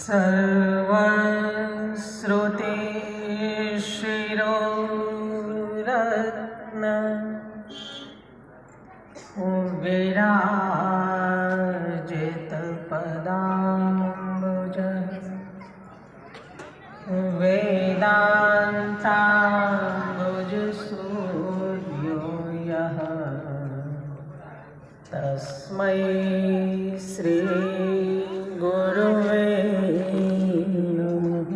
सर्वश्रुतिशिरोरत्न विराजितपदाम्बुज वेदान्ताम्बुजसूर्यो यः तस्मै श्री गुरुवे नमः।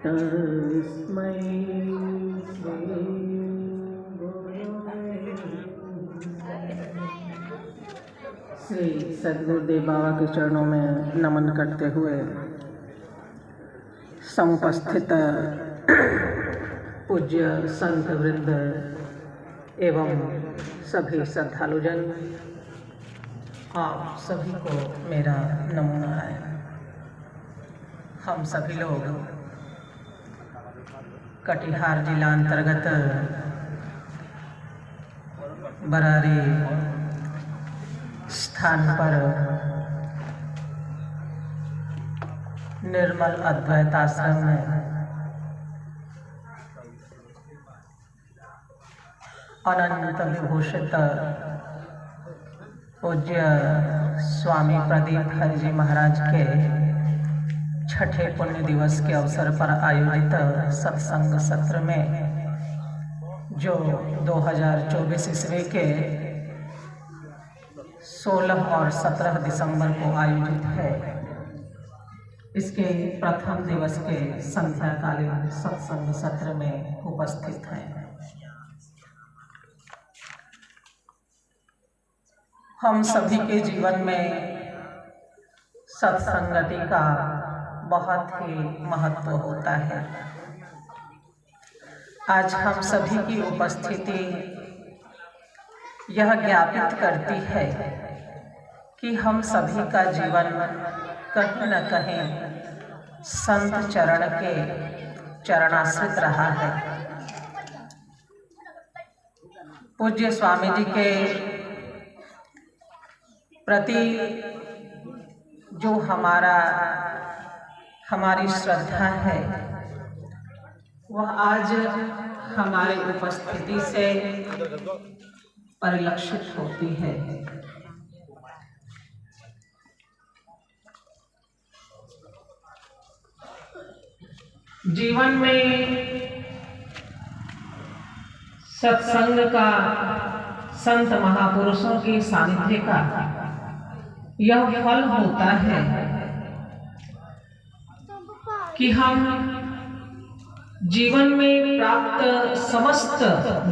तस्मै श्री गुरुवे श्री सद्गुरुदेव बाबा के चरणों में नमन करते हुए समुपस्थित पूज्य संत वृंद एवं सभी श्रद्धालुजन, आप सभी को मेरा नमो नारायण। हम सभी लोग कटिहार जिला अंतर्गत बरारी स्थान पर निर्मल अद्वैत आश्रम में अनंत विभूषित पूज्य स्वामी प्रदीप हरि जी महाराज के छठे पुण्य दिवस के अवसर पर आयोजित सत्संग सत्र में जो 2024 ईस्वी के 16 और 17 दिसंबर को आयोजित है, इसके प्रथम दिवस के संध्याकालीन सत्संग सत्र में उपस्थित हैं। हम सभी के जीवन में सत्संगति का बहुत ही महत्व होता है। आज हम सभी की उपस्थिति यह ज्ञापित करती है कि हम सभी का जीवन कहीं न कहीं संत चरण के चरणाश्रित रहा है। पूज्य स्वामी जी के प्रति जो हमारी श्रद्धा है वह आज हमारी उपस्थिति से परिलक्षित होती है। जीवन में सत्संग का, संत महापुरुषों के सानिध्य का यह फल होता है कि हम जीवन में प्राप्त समस्त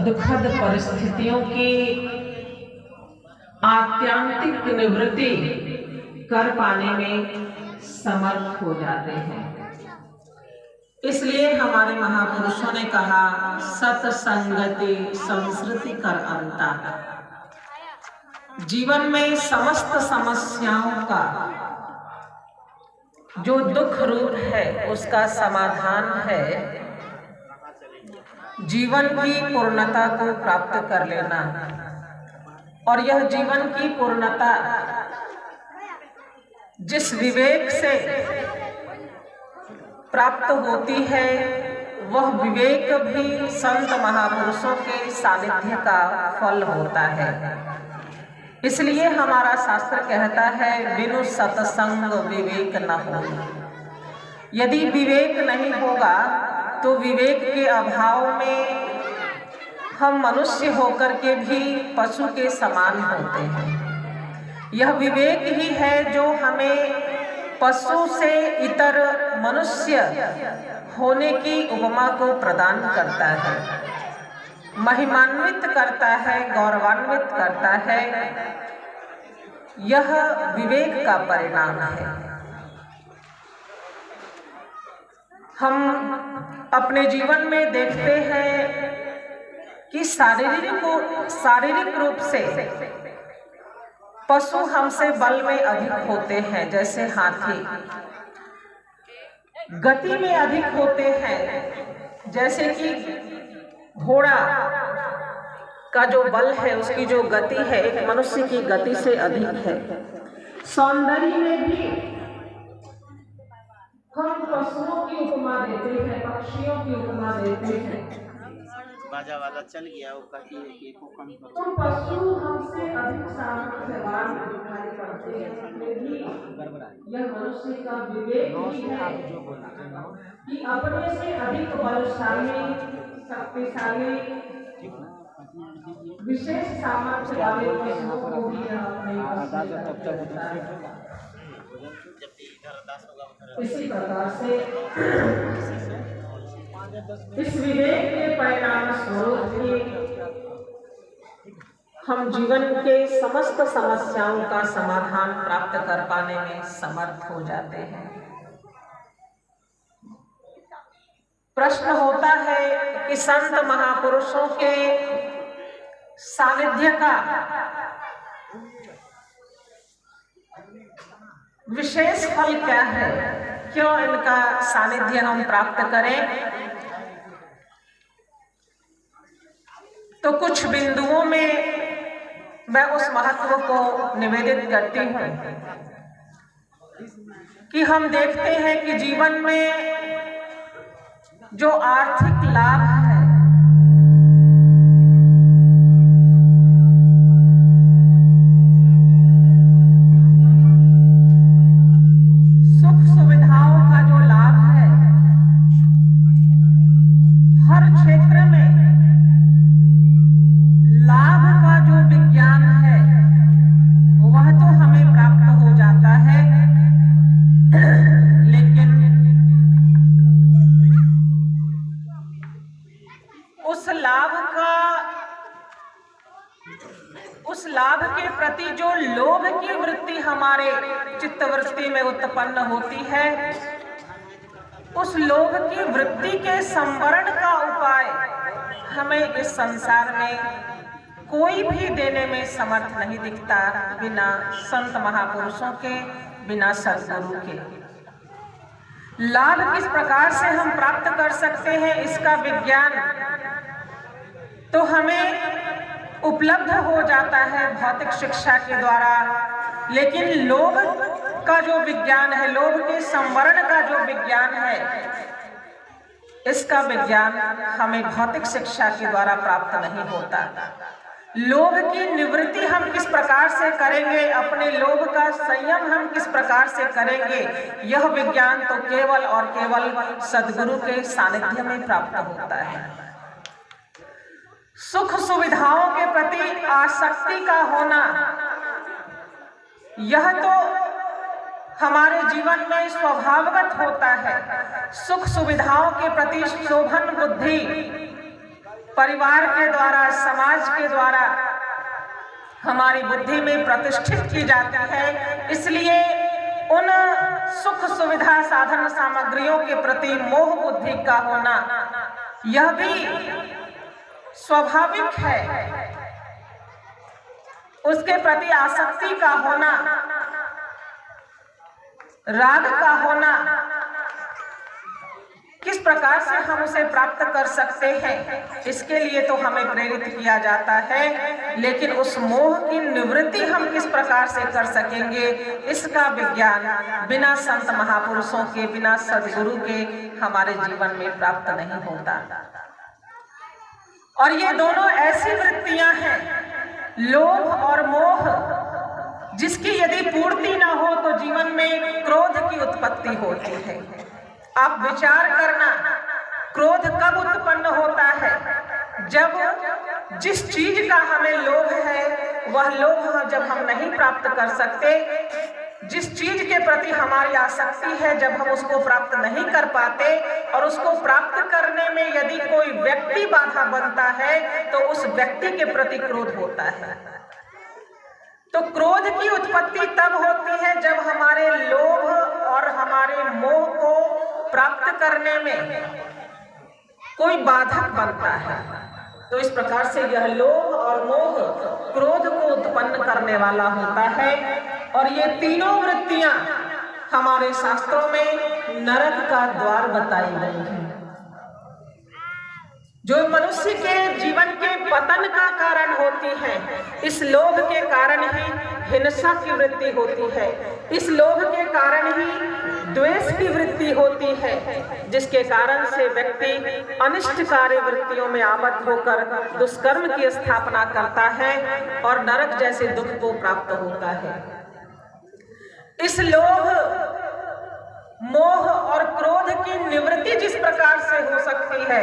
दुखद परिस्थितियों की आत्यांतिक निवृत्ति कर पाने में समर्थ हो जाते हैं। इसलिए हमारे महापुरुषों ने कहा, सत्संगति संस्कृति कर अंता। जीवन में समस्त समस्याओं का जो दुख रूप है उसका समाधान है जीवन की पूर्णता को प्राप्त कर लेना। और यह जीवन की पूर्णता जिस विवेक से प्राप्त होती है वह विवेक भी संत महापुरुषों के सानिध्य का फल होता है। इसलिए हमारा शास्त्र कहता है, बिनु सत्संग विवेक न हो। यदि विवेक नहीं होगा तो विवेक के अभाव में हम मनुष्य होकर के भी पशु के समान होते हैं। यह विवेक ही है जो हमें पशु से इतर मनुष्य होने की उपमा को प्रदान करता है, महिमान्वित करता है, गौरवान्वित करता है। यह विवेक का परिणाम है। हम अपने जीवन में देखते हैं कि शारीरिक रूप से पशु हमसे बल में अधिक होते हैं, जैसे हाथी। गति में अधिक होते हैं, जैसे कि घोड़ा का जो बल है, उसकी जो गति है एक मनुष्य की गति से अधिक है। सौंदर्य में भी हम पशुओं की उपमा देते हैं, पक्षियों की उपमा देते हैं। बाजा वाला चल गया, वो कहती है कि इसको कम करो। तो पशु हमसे अधिक सामर्थ्यवान दिखाई पड़ते हैं, लेकिन यह मनुष्य का विवेक ही है कि अपने से अधिक बलशाली, शक्तिशाली, विशेष सामर्थ्य वाले पशुओं को भी इसी प्रकार से इस विवेक के परिणाम स्वरूप हम जीवन के समस्त समस्याओं का समाधान प्राप्त कर पाने में समर्थ हो जाते हैं। प्रश्न होता है कि संत महापुरुषों के सानिध्य का विशेष फल क्या है, क्यों इनका सानिध्य हम प्राप्त करें? तो कुछ बिंदुओं में मैं उस महत्व को निवेदित करती हूँ कि हम देखते हैं कि जीवन में जो आर्थिक लाभ है, सुख सुविधाओं का जो लाभ है, हर क्षेत्र में लाभ का जो विज्ञान है वह तो हमें प्राप्त हो जाता है, लेकिन उस लाभ के प्रति जो लोभ की वृत्ति हमारे चित्तवृत्ति में उत्पन्न होती है, उस लोभ की वृत्ति के संवरण का उपाय हमें इस संसार में कोई भी देने में समर्थ नहीं दिखता, बिना संत महापुरुषों के, बिना सद्गुरु के। लाभ किस प्रकार से हम प्राप्त कर सकते हैं, इसका विज्ञान तो हमें उपलब्ध हो जाता है भौतिक शिक्षा के द्वारा, लेकिन लोभ का जो विज्ञान है, लोभ के संवरण का जो विज्ञान है, इसका विज्ञान हमें भौतिक शिक्षा के द्वारा प्राप्त नहीं होता। लोभ की निवृत्ति हम किस प्रकार से करेंगे, अपने लोभ का संयम हम किस प्रकार से करेंगे, यह विज्ञान तो केवल और केवल सद्गुरु के सानिध्य में प्राप्त होता है। सुख सुविधाओं के प्रति आसक्ति का होना, यह तो हमारे जीवन में स्वभावगत होता है। सुख सुविधाओं के प्रति शोभन बुद्धि परिवार के द्वारा, समाज के द्वारा हमारी बुद्धि में प्रतिष्ठित की जाती है, इसलिए उन सुख सुविधा साधन सामग्रियों के प्रति मोह बुद्धि का होना यह भी स्वाभाविक है। उसके प्रति आसक्ति का होना, राग का होना, किस प्रकार से हम उसे प्राप्त कर सकते हैं, इसके लिए तो हमें प्रेरित किया जाता है, लेकिन उस मोह की निवृत्ति हम किस प्रकार से कर सकेंगे, इसका विज्ञान बिना संत महापुरुषों के, बिना सद्गुरु के हमारे जीवन में प्राप्त नहीं होता। और ये दोनों ऐसी वृत्तियां हैं, लोभ और मोह, जिसकी यदि पूर्ति ना हो तो जीवन में क्रोध की उत्पत्ति होती है। आप विचार करना, क्रोध कब उत्पन्न होता है? जब जिस चीज का हमें लोभ है, वह लोभ जब हम नहीं प्राप्त कर सकते, जिस चीज के प्रति हमारी आसक्ति है, जब हम उसको प्राप्त नहीं कर पाते और उसको प्राप्त करने में यदि कोई व्यक्ति बाधा बनता है, तो उस व्यक्ति के प्रति क्रोध होता है। तो क्रोध की उत्पत्ति तब होती है जब हमारे लोभ और हमारे मोह को प्राप्त करने में कोई बाधक बनता है। तो इस प्रकार से यह लोभ और मोह क्रोध को उत्पन्न करने वाला होता है, और ये तीनों वृत्तियां हमारे शास्त्रों में नरक का द्वार बताई गई हैं, जो मनुष्य के जीवन के पतन का कारण होती है। इस लोभ के कारण ही हिंसा की वृत्ति होती है, इस लोभ के कारण ही द्वेष की वृत्ति होती है, जिसके कारण से व्यक्ति अनिष्टकारी वृत्तियों में आबद्ध होकर दुष्कर्म की स्थापना करता है और नरक जैसे दुख को प्राप्त होता है। इस लोभ, मोह और क्रोध की निवृत्ति जिस प्रकार से हो सकती है,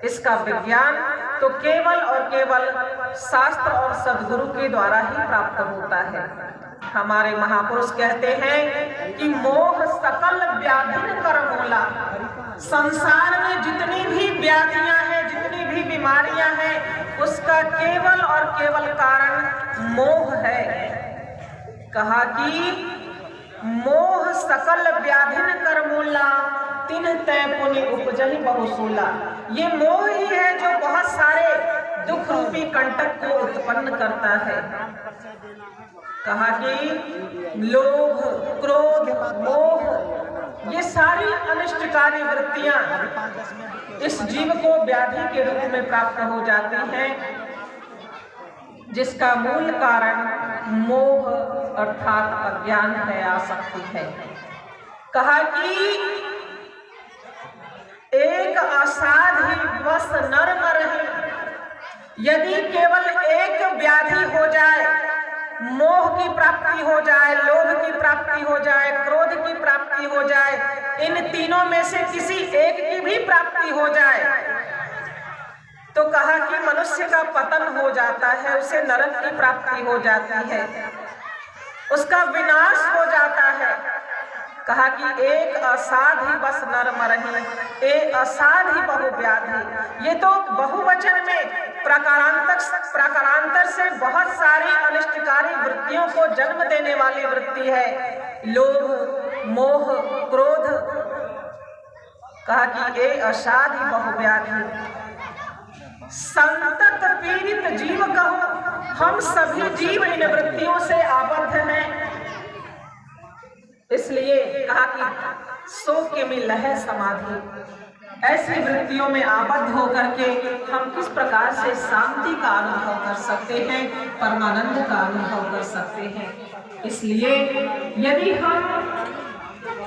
इसका विज्ञान तो केवल और केवल शास्त्र और सद्गुरु के द्वारा ही प्राप्त होता है। हमारे महापुरुष कहते हैं कि मोह सकल व्याधिन कर मूला। संसार में जितनी भी व्याधियां हैं, जितनी भी बीमारियां हैं, उसका केवल और केवल कारण मोह है। कहा कि मोह सकल व्याधिन कर मूला, तिन तय पुनि उपजहि बहुसूला। ये मोह ही है जो बहुत सारे दुख रूपी कंटक को उत्पन्न करता है। कहा कि लोभ, क्रोध, मोह, ये सारी अनिष्टकारी वृत्तियां इस जीव को व्याधि के रूप में प्राप्त हो जाती हैं, जिसका मूल कारण मोह अर्थात अज्ञान है, आसक्ति है। कहा कि एक असाधि वश नर मरहि। यदि केवल एक व्याधि हो जाए, मोह की प्राप्ति हो जाए, लोभ की प्राप्ति हो जाए, क्रोध की प्राप्ति हो जाए, इन तीनों में से किसी एक की भी प्राप्ति हो जाए, तो कहा कि मनुष्य का पतन हो जाता है, उसे नरक की प्राप्ति हो जाती है, उसका विनाश हो जाता है। कहा कि एक असाधि बस नर मरहि, ए असाधि बहुव्याधि। ये तो बहुवचन में प्रकारांतर से बहुत सारी अनिष्टकारी वृत्तियों को जन्म देने वाली वृत्ति है, लोभ, मोह, क्रोध। कहा कि ए असाधि बहुव्याधि, संतत पीड़ित जीव कहो। हम सभी जीव इन वृत्तियों से आबद्ध हैं। इसलिए कहा कि सो के में लह समाधि। ऐसी वृत्तियों में आबद्ध होकर के हम किस प्रकार से शांति का अनुभव कर सकते हैं, परमानंद का अनुभव कर सकते हैं। इसलिए यदि हम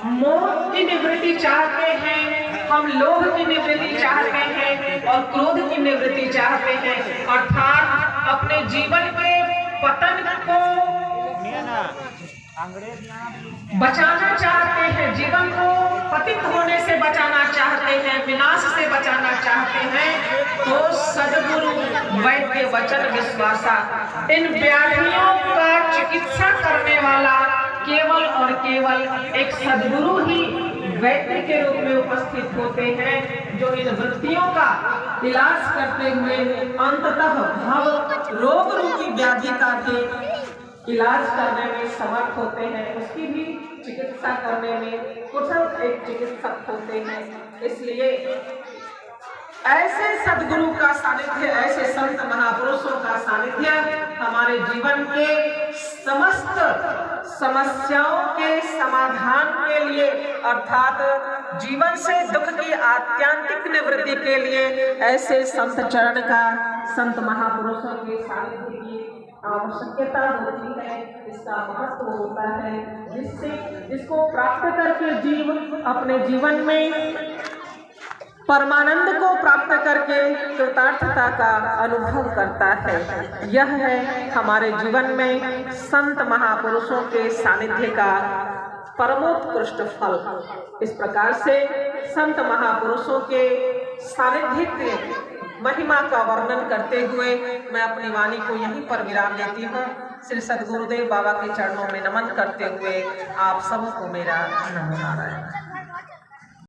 मोह की निवृत्ति चाहते हैं, हम लोभ की निवृत्ति चाहते हैं और क्रोध की निवृत्ति चाहते हैं, अर्थात अपने जीवन के पतन को बचाना चाहते हैं, जीवन को पतित होने से बचाना चाहते हैं, विनाश से बचाना चाहते हैं, तो सद्गुरु वैद्य वचन विश्वासा, इन व्याधियों का चिकित्सा करने वाला केवल और केवल एक सद्गुरु ही वैद्य के रूप में उपस्थित होते हैं, जो इन वृत्तियों का इलाज करते हुए अंततः भव रोग रूपी व्याधि का भी इलाज करने में समर्थ होते हैं, उसकी भी चिकित्सा करने में कुशल एक चिकित्सक होते हैं। इसलिए ऐसे सद्गुरु का सानिध्य, ऐसे संत महापुरुषों का सानिध्य हमारे जीवन के समस्त समस्याओं के समाधान के लिए, अर्थात जीवन से दुख की आत्यांतिक निवृत्ति के लिए ऐसे संत चरण का, संत महापुरुषों के सानिध्य की आवश्यकता होती है, इसका महत्व होता है, जिसको प्राप्त करके जीव अपने जीवन में परमानंद को प्राप्त करके कृतार्थता का अनुभव करता है। यह है हमारे जीवन में संत महापुरुषों के सानिध्य का परमोत्कृष्ट फल। इस प्रकार से संत महापुरुषों के सानिध्य के महिमा का वर्णन करते हुए मैं अपनी वाणी को यहीं पर विराम देती हूँ। श्री सद्गुरुदेव बाबा के चरणों में नमन करते हुए आप सबको मेरा नमो नारायण।